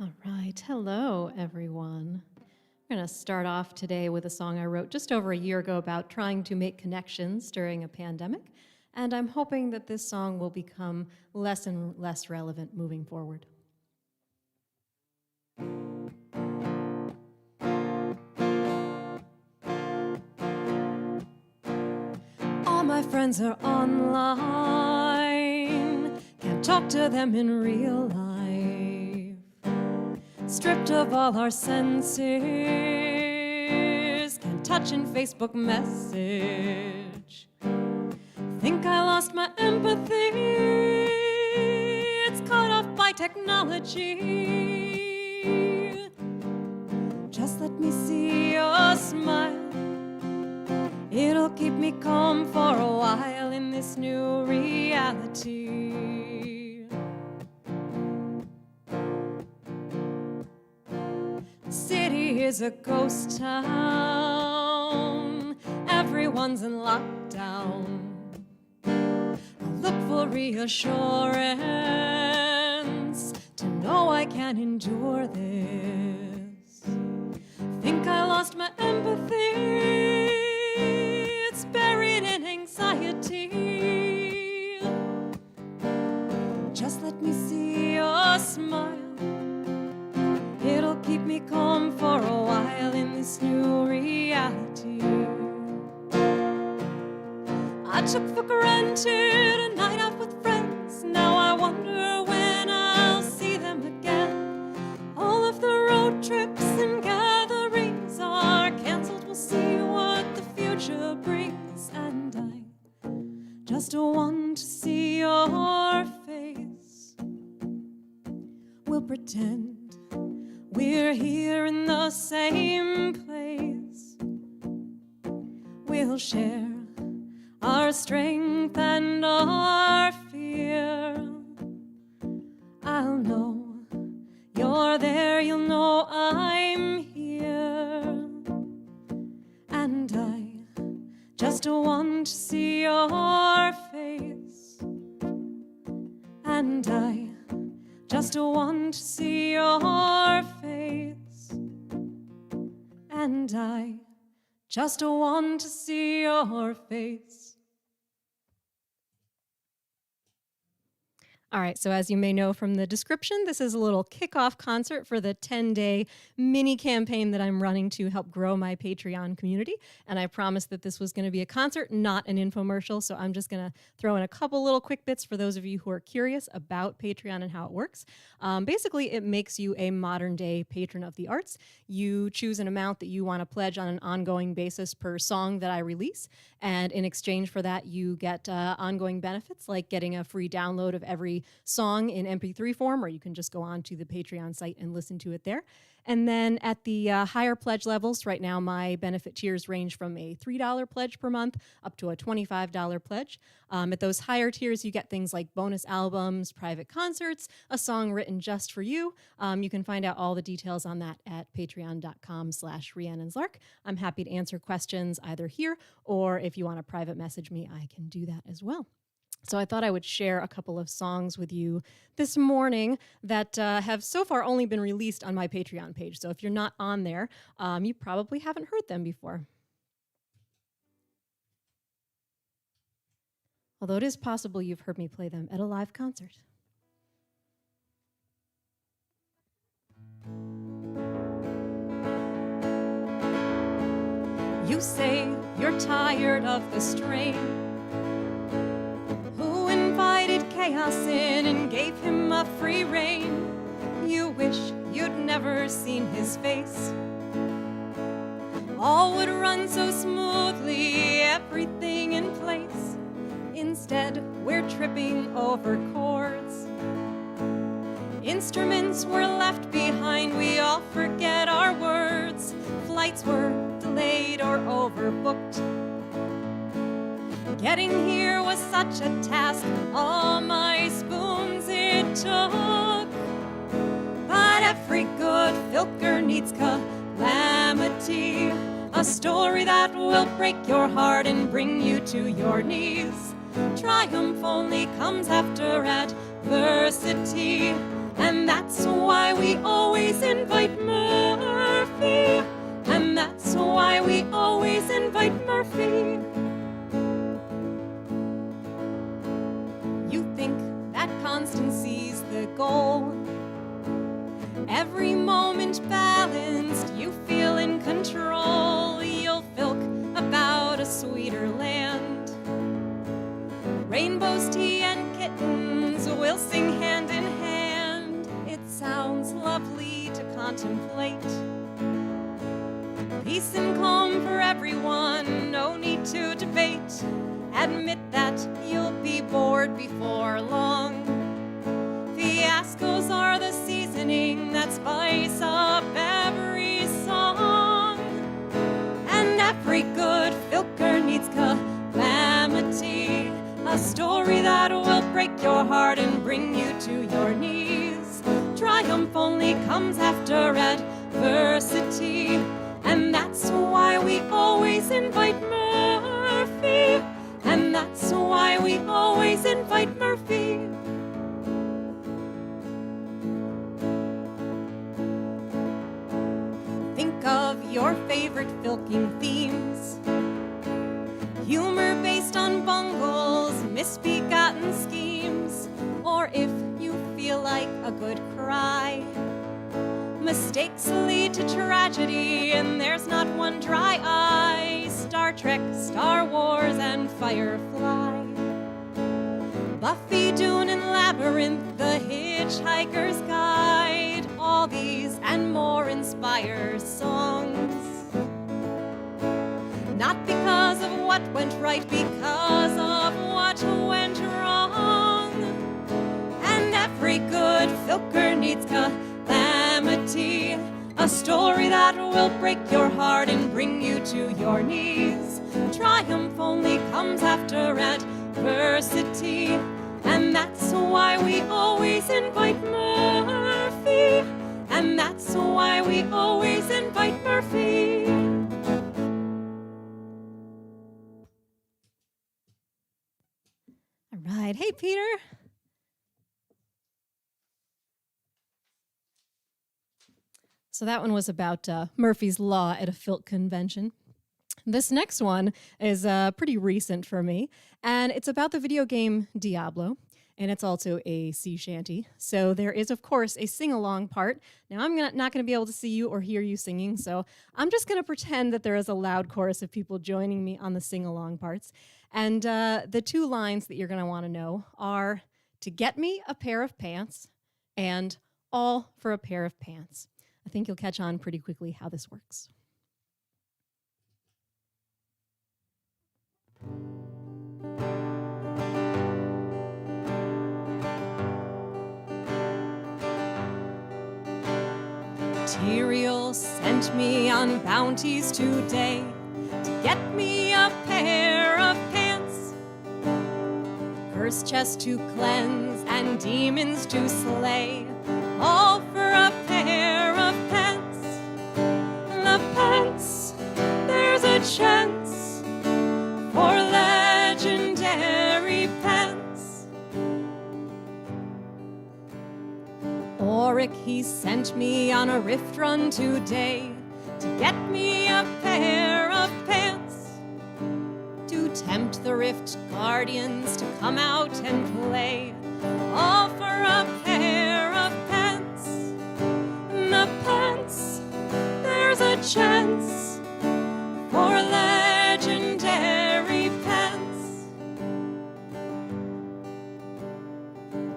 All right. Hello, everyone. I'm going to start off today with a song I wrote just over a year ago about trying to make connections during a pandemic. And I'm hoping that this song will become less and less relevant moving forward. All my friends are online, can't talk to them in real life. Stripped of all our senses, can't touch in Facebook message. Think I lost my empathy, it's cut off by technology. Just let me see your smile, it'll keep me calm for a while in this new reality. The city is a ghost town, everyone's in lockdown. I look for reassurance to know I can endure this. Think I lost my empathy, it's buried in anxiety. Just let me see your smile, it'll keep me calm for a while in this new reality. I took for granted a night out with friends. Now I wonder when I'll see them again. All of the road trips and gatherings are canceled. We'll see what the future brings. And I just want to see your face. We'll pretend we're here in the same place. We'll share our strength and our fear. I'll know you're there, you'll know I'm here. And I just want to see your face. And I just want to see your face. And I just want to see your face. All right, so as you may know from the description, this is a little kickoff concert for the 10-day mini campaign that I'm running to help grow my Patreon community. And I promised that this was going to be a concert, not an infomercial. So I'm just going to throw in a couple little quick bits for those of you who are curious about Patreon and how it works. Basically, it makes you a modern day patron of the arts. You choose an amount that you want to pledge on an ongoing basis per song that I release. And in exchange for that, you get ongoing benefits like getting a free download of every song in MP3 form, or you can just go on to the Patreon site and listen to it there. And then at the higher pledge levels, right now my benefit tiers range from a $3 pledge per month up to a $25 pledge. At those higher tiers, you get things like bonus albums, private concerts, a song written just for you. You can find out all the details on that at patreon.com/RhiannonSlark. I'm happy to answer questions either here, or if you want to private message me, I can do that as well. So I thought I would share a couple of songs with you this morning that have so far only been released on my Patreon page. So if you're not on there, you probably haven't heard them before. Although it is possible you've heard me play them at a live concert. You say you're tired of the strain. Chaos in and gave him a free rein. You wish you'd never seen his face. All would run so smoothly, everything in place. Instead, we're tripping over chords. Instruments were left behind, we all forget our words. Flights were delayed or overbooked. Getting here was such a task, all my spoons it took. But every good filker needs calamity, a story that will break your heart and bring you to your knees. Triumph only comes after adversity, and that's why we always always invite Murphy. And that's why we always invite Murphy. You think that constancy's the goal. Every moment balanced, you feel in control. You'll filk about a sweeter land. Rainbows, tea, and kittens will sing hand in hand. It sounds lovely to contemplate. Peace and calm for everyone, no need to debate. Admit that you'll be bored before long. Fiascos are the seasoning that spice up every song. And every good filker needs calamity, a story that will break your heart and bring you to your knees. Triumph only comes after adversity, and that's why we always invite Murphy. And that's why we always invite Murphy. Think of your favorite filking themes. Humor based on bungles, misbegotten schemes, or if you feel like a good cry. Mistakes lead to tragedy, and there's not one dry eye. Star Trek, Star Wars, and Firefly. Buffy, Dune, and Labyrinth, The Hitchhiker's Guide. All these and more inspire songs. Not because of what went right, because of what went wrong. And every good filker needs calamity, a story that will break your heart and bring you to your knees. Triumph only comes after adversity, and that's why we always invite Murphy. And that's why we always invite Murphy. All right. Hey, Peter. So that one was about Murphy's Law at a Filk convention. This next one is pretty recent for me, and it's about the video game Diablo, and it's also a sea shanty. So there is, of course, a sing-along part. Now, I'm not going to be able to see you or hear you singing, so I'm just going to pretend that there is a loud chorus of people joining me on the sing-along parts. And the two lines that you're going to want to know are, "To get me a pair of pants," and "all for a pair of pants." I think you'll catch on pretty quickly how this works. Tyrael sent me on bounties today to get me a pair of pants. Curse chest to cleanse and demons to slay, all for a pair of pants. The pants, there's a chance for legendary pants. Auric, he sent me on a rift run today to get me a pair of pants, to tempt the rift guardians to come out and play, all for a pair of pants. The pants, there's a chance for legendary pants.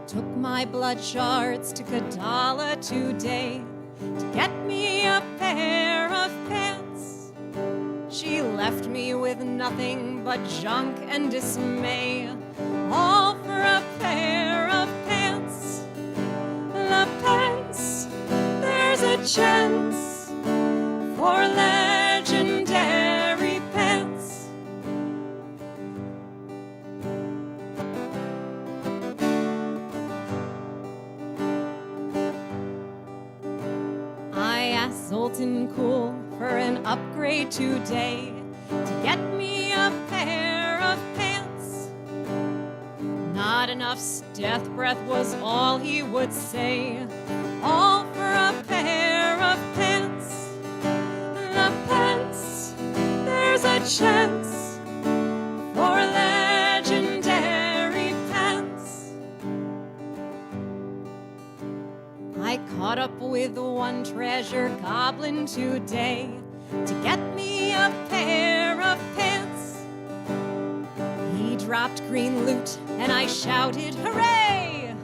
Took my blood shards to Kadala today to get me a pair of pants. She left me with nothing but junk and dismay, all for a pair of pants. The pants, there's a chance for legendary pants. I asked Zoltan Kuhl for an upgrade today to get me a pair of pants. Not enough's death breath was all he would say, all for a pair chance for legendary pants. I caught up with one treasure goblin today to get me a pair of pants. He dropped green loot and I shouted, hooray!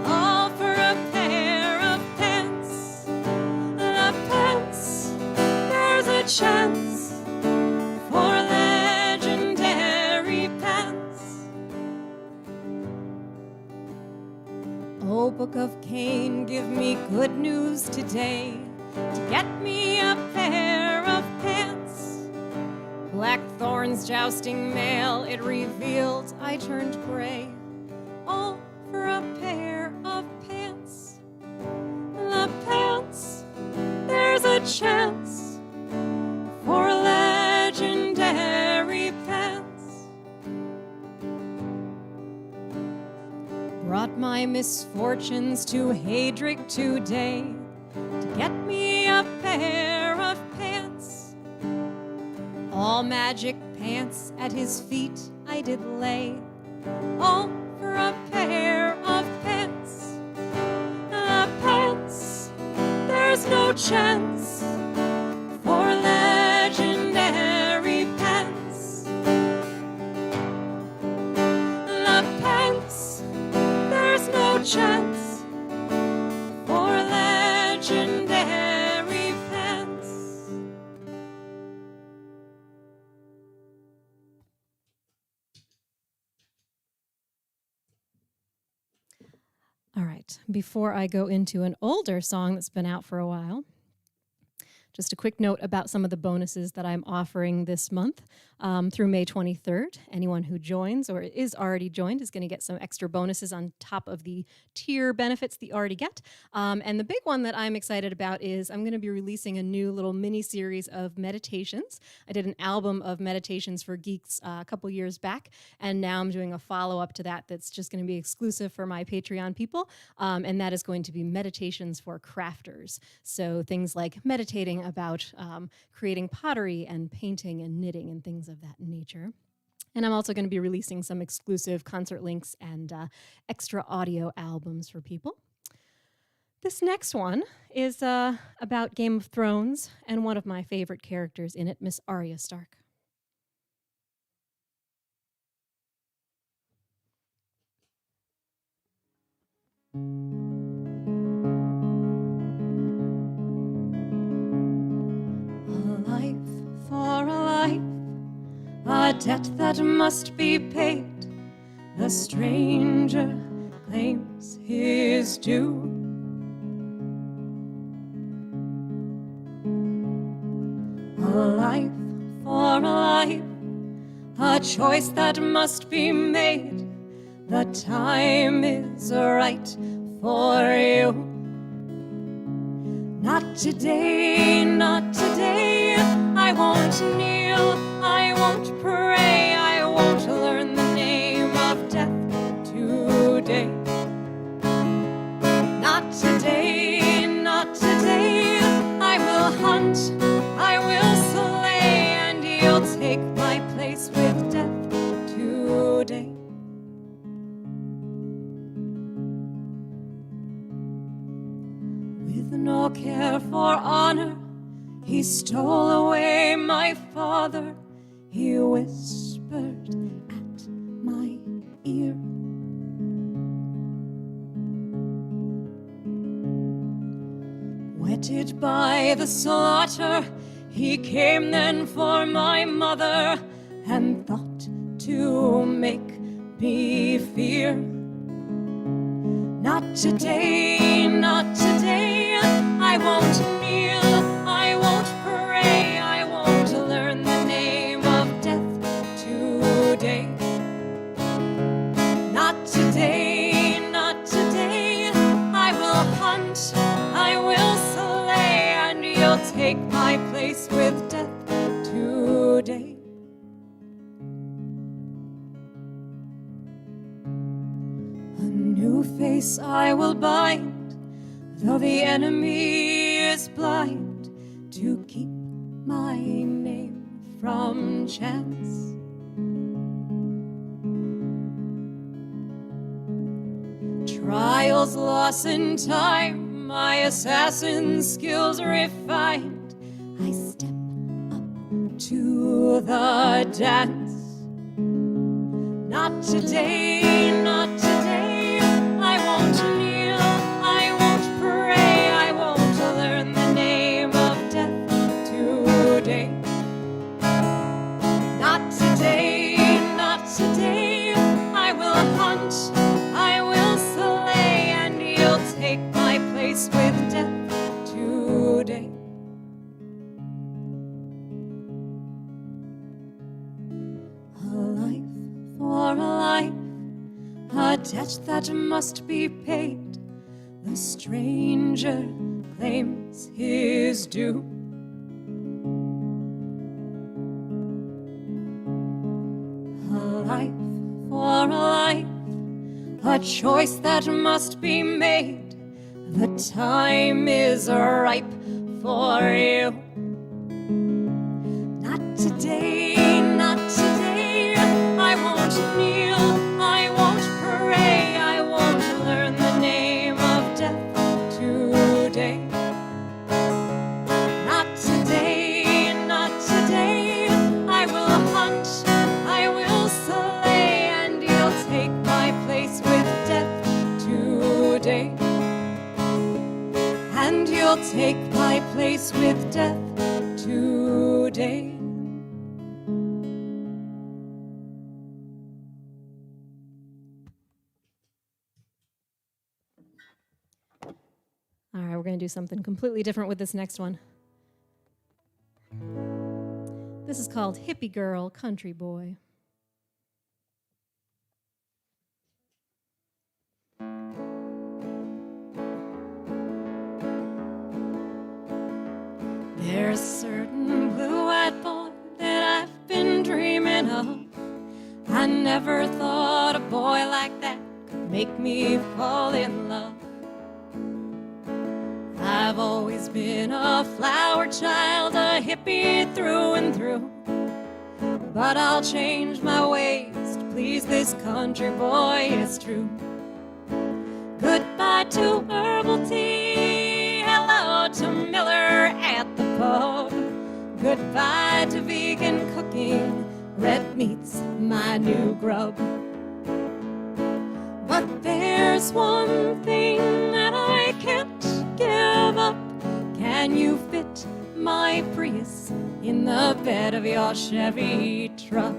All for a pair of pants. The pants, there's a chance for legendary pants. Oh, Book of Cain, give me good news today to get me a pair of pants. Black thorns jousting mail, it revealed I turned gray. All for a pair of pants. The pants, there's a chance for legendary pants. Brought my misfortunes to Hadric today to get me a pair of pants. All magic pants at his feet I did lay, all for a pair of pants. The pants, there's no chance for legendary pants. The pants, there's no chance for legendary pants. All right, before I go into an older song that's been out for a while, just a quick note about some of the bonuses that I'm offering this month through May 23rd. Anyone who joins or is already joined is going to get some extra bonuses on top of the tier benefits that you already get. And the big one that I'm excited about is I'm going to be releasing a new little mini series of meditations. I did an album of meditations for geeks a couple years back, and now I'm doing a follow-up to that that's just going to be exclusive for my Patreon people, and that is going to be meditations for crafters. So things like meditating about creating pottery and painting and knitting and things of that nature. And I'm also going to be releasing some exclusive concert links and extra audio albums for people. This next one is about Game of Thrones and one of my favorite characters in it, Miss Arya Stark. For a life, a debt that must be paid. The stranger claims his due. A life for a life, a choice that must be made. The time is right for you. Not today, not today. I won't kneel, I won't pray, I won't learn the name of death today. Not today, not today. I will hunt, I will slay, and you'll take my place with death today. With no care for honor, he stole away my father. He whispered at my ear. Whetted by the slaughter, he came then for my mother and thought to make me fear. Not today, not today. I won't kneel, I won't pray, I won't learn the name of death today. Not today, not today. I will hunt, I will slay, and you'll take my place with death today. A new face I will bind, though the enemy is blind, to keep my name from chance. Trials lost in time, my assassin skills refined. I step up to the dance. Not today, not today. I won't kneel, I won't pray, I won't learn the name of death today. Not today, not today. I will hunt, I will slay, and you'll take my place with death today. A life for a life, a debt that must be paid. The stranger claims his due. A life for a life, a choice that must be made. The time is ripe for you. Not today, not today. I won't kneel, I won't pray, I won't learn the name of death today. Not today, not today. I will hunt, I will slay, and you'll take my place with death today. And you'll take my place with death today. All right, we're going to do something completely different with this next one. This is called Hippie Girl, Country Boy. There's a certain blue-eyed boy that I've been dreaming of. I never thought a boy like that could make me fall in love. I've always been a flower child, a hippie through and through. But I'll change my ways to please this country boy, it's true. Goodbye to herbal tea, hello to Miller at the pub. Goodbye to vegan cooking, red meat's my new grub. But there's one thing that I can't give up. Can you fit my Prius in the bed of your Chevy truck?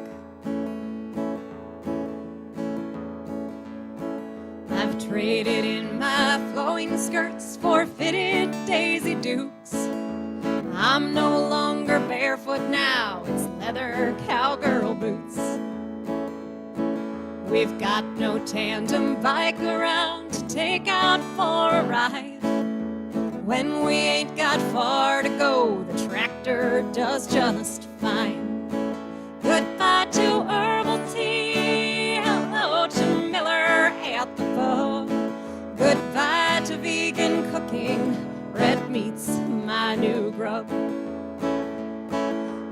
I've traded in my flowing skirts for fitted Daisy Dukes. I'm no longer barefoot now, it's leather cowgirl boots. We've got no tandem bike around to take out for a ride. When we ain't got far to go, the tractor does just fine. Goodbye to herbal tea, hello to Miller at the pub. Goodbye to vegan cooking, red meat's my new grub.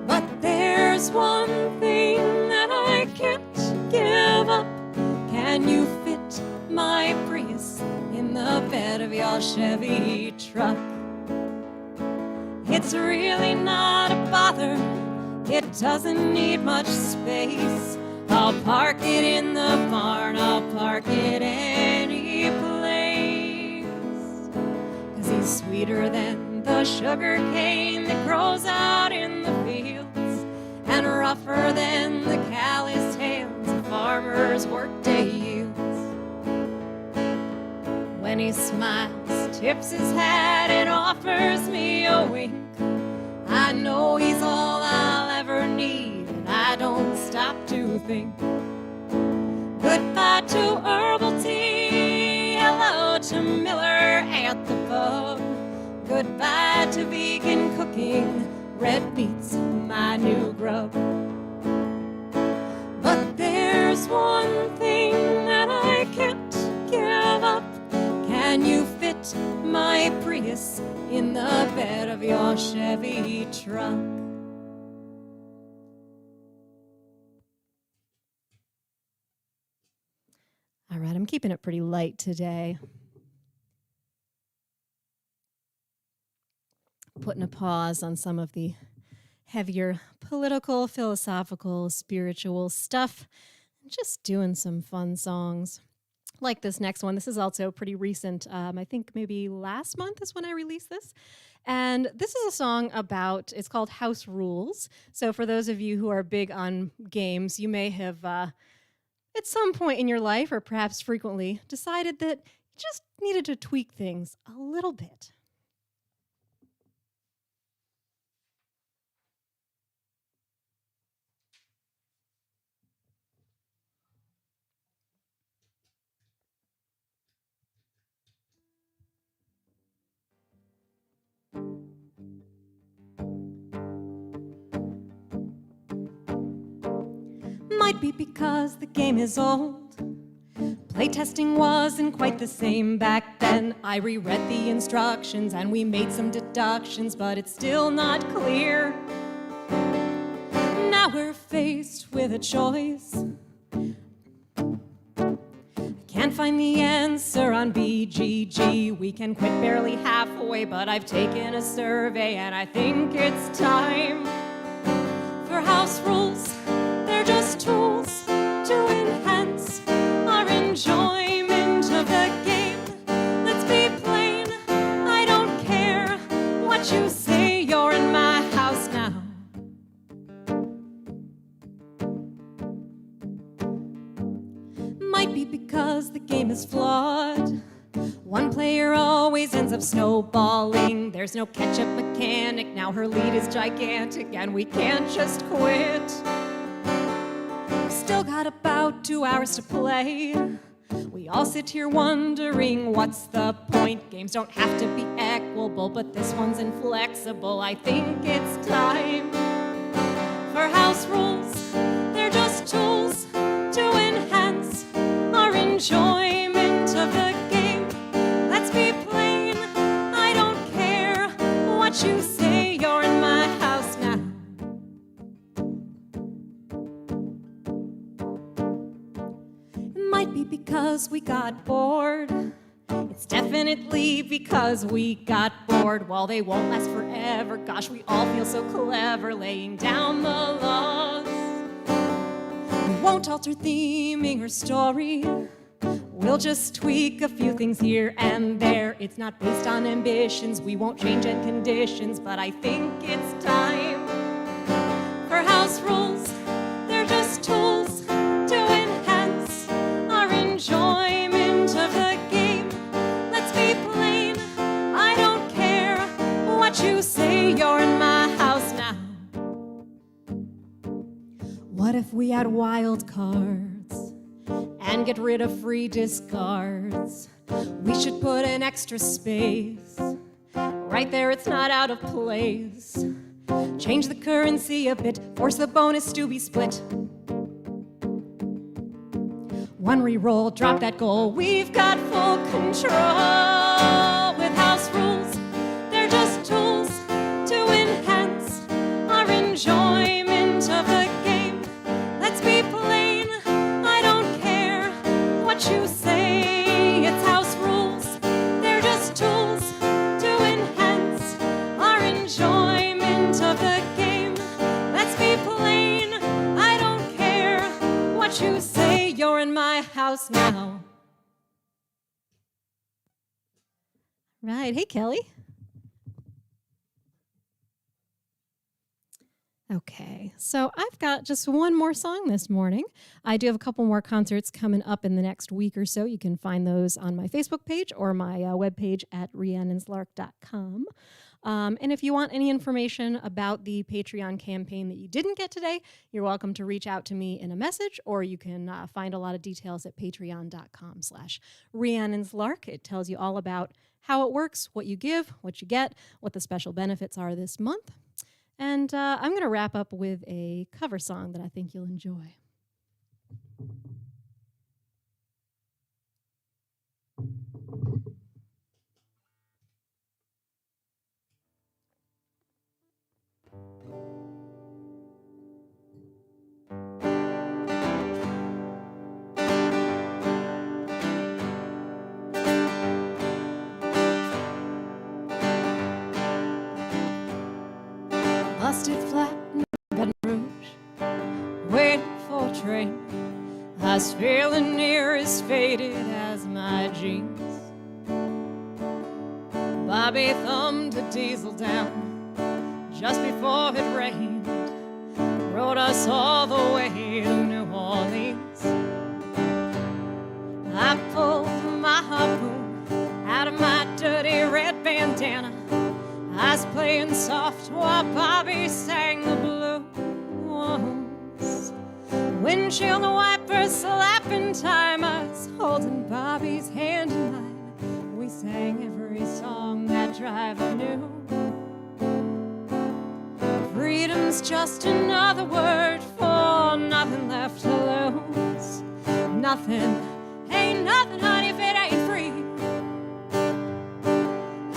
But there's one thing that I can't give up. Can you fit my Prius in the bed of your Chevy truck? It's really not a bother, it doesn't need much space. I'll park it in the barn, I'll park it any place. 'Cause he's sweeter than the sugar cane that grows out in the fields, and rougher than the calloused hands of farmers' workday yields. When he smiles, tips his hat, and offers me a wink, I know he's all I'll ever need, and I don't stop to think. Goodbye to herbal tea, hello to Miller at the pub. Goodbye to vegan cooking, red meat's my new grub. But there's one thing that I can't give up. Can you fit my Prius in the bed of your Chevy truck? All right, I'm keeping it pretty light today. Putting a pause on some of the heavier political, philosophical, spiritual stuff. Just doing some fun songs. Like this next one. This is also pretty recent. I think maybe last month is when I released this. And this is a song about, it's called House Rules. So for those of you who are big on games, you may have at some point in your life, or perhaps frequently, decided that you just needed to tweak things a little bit. Might be because the game is old. Playtesting wasn't quite the same back then. I reread the instructions and we made some deductions, but it's still not clear. Now we're faced with a choice. Can't find the answer on BGG. We can quit barely halfway, but I've taken a survey and I think it's time for house rules. They're just tools to enhance our enjoyment of the game. Let's be plain, I don't care what you say, you're in my house now. Might be because the game is flawed. One player always ends up snowballing. There's no catch-up mechanic, now her lead is gigantic and we can't just quit. We've still got about 2 hours to play. We all sit here wondering what's the point. Games don't have to be equable, but this one's inflexible. I think it's time for house rules. They're just tools to enhance our enjoyment of the game. Let's be plain, I don't care what you say, you're in my house now. It might be because we got bored. It's definitely because we got bored. While they won't last forever, gosh, we all feel so clever laying down the laws. We won't alter theming or story. We'll just tweak a few things here and there. It's not based on ambitions, we won't change end conditions, but I think it's time for house rules. They're just tools to enhance our enjoyment of the game. Let's be plain, I don't care what you say, you're in my house now. What if we add wild cards and get rid of free discards? We should put an extra space right there, it's not out of place. Change the currency a bit, force the bonus to be split. One re-roll, drop that goal, we've got full control. With house rules, they're just tools to enhance our enjoyment of the game. Let's be plain, I don't care what you say, it's house rules. They're just tools to enhance our enjoyment of the game. Let's be plain, I don't care what you say, you're in my house now. Right, hey Kelly. Okay, so I've got just one more song this morning. I do have a couple more concerts coming up in the next week or so. You can find those on my Facebook page or my webpage at rhiannonslark.com. And if you want any information about the Patreon campaign that you didn't get today, you're welcome to reach out to me in a message, or you can find a lot of details at patreon.com/rhiannonslark. It tells you all about how it works, what you give, what you get, what the special benefits are this month. And I'm going to wrap up with a cover song that I think you'll enjoy. busted flat in Baton Rouge, waiting for a train. I was feeling near as faded as my jeans. Bobby thumbed a diesel down just before it rained, rode us all the way to New Orleans. I pulled my harpoon out of my dirty red bandana. I was playing soft while Bobby sang the blues. Windshield wipers slapping time, I was holding Bobby's hand in mine. We sang every song that driver knew. Freedom's just another word for nothing left to lose. Nothing, ain't nothing, honey, if it ain't free.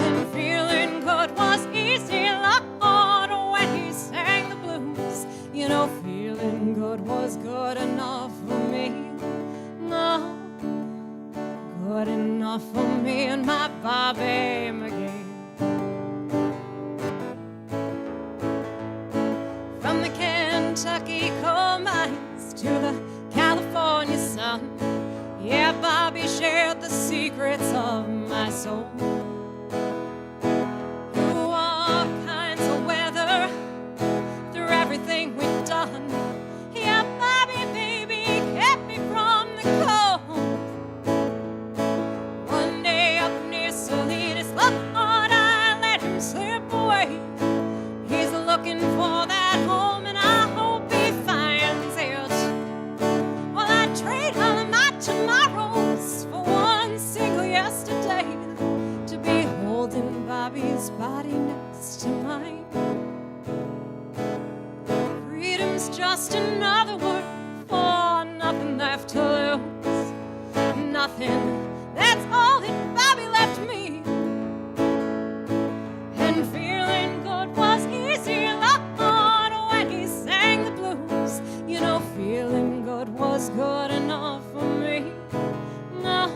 And feeling good was easy, Lord, when he sang the blues. You know, feeling good was good enough for me. No, good enough for me and my Bobby McGee. From the Kentucky coal mines to the California sun, yeah, Bobby shared the secrets of my soul. Through all kinds of weather, through everything we've done, yeah, Bobby, baby, kept me from the cold. One day up near Salinas, Lord, I let him slip away. He's looking for that home, and I hope he finds it. Well, I'd trade all of my tomorrows for one single yesterday, to be holding Bobby's body next to mine. Freedom's just another word for nothing left to lose. Nothing, that's all that Bobby left me. And feeling good was easy, Lord, when he sang the blues. You know, feeling good was good enough for me. No,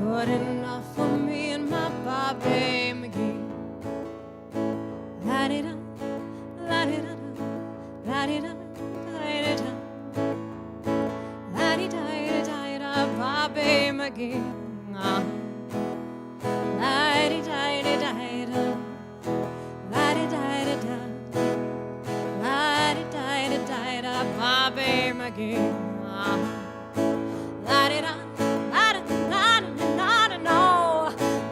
good enough for me and my Bobby McGee. La-di-da, la-di-da, la-di-da, la-di-da, la-di-da-da-da, Bobby McGee. La-di-da-da-da-da, la-di-da-da-da, la-di-da-da-da, Bobby McGee. La-di-da, la-di-da, na-na-na-na-na,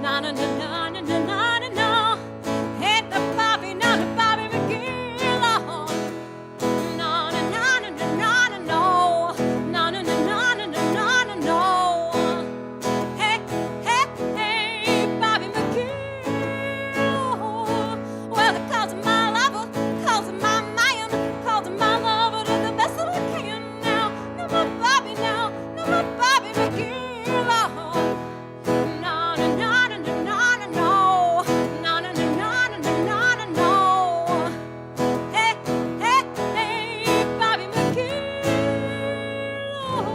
na-na-na-na-na-na-na. Hey, the Bobby, now the Bobby McGee, Lord. Na-na-na-na-na-na-na, na-na-na-na-na-na-na. Hey, hey, hey, Bobby McGee. Well, they calls him my lover, calls him my man, calls him my lover to the best that I can now. Now my Bobby now, now my Bobby McGee, Lord. Na-na-na-na-na-na-na, na-na-na-na-na-na-na. Hey, hey, hey, Bobby McGee, Lord.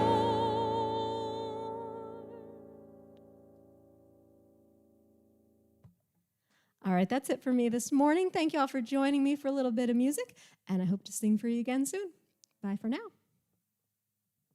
All right, that's it for me this morning. Thank you all for joining me for a little bit of music, and I hope to sing for you again soon. Bye for now.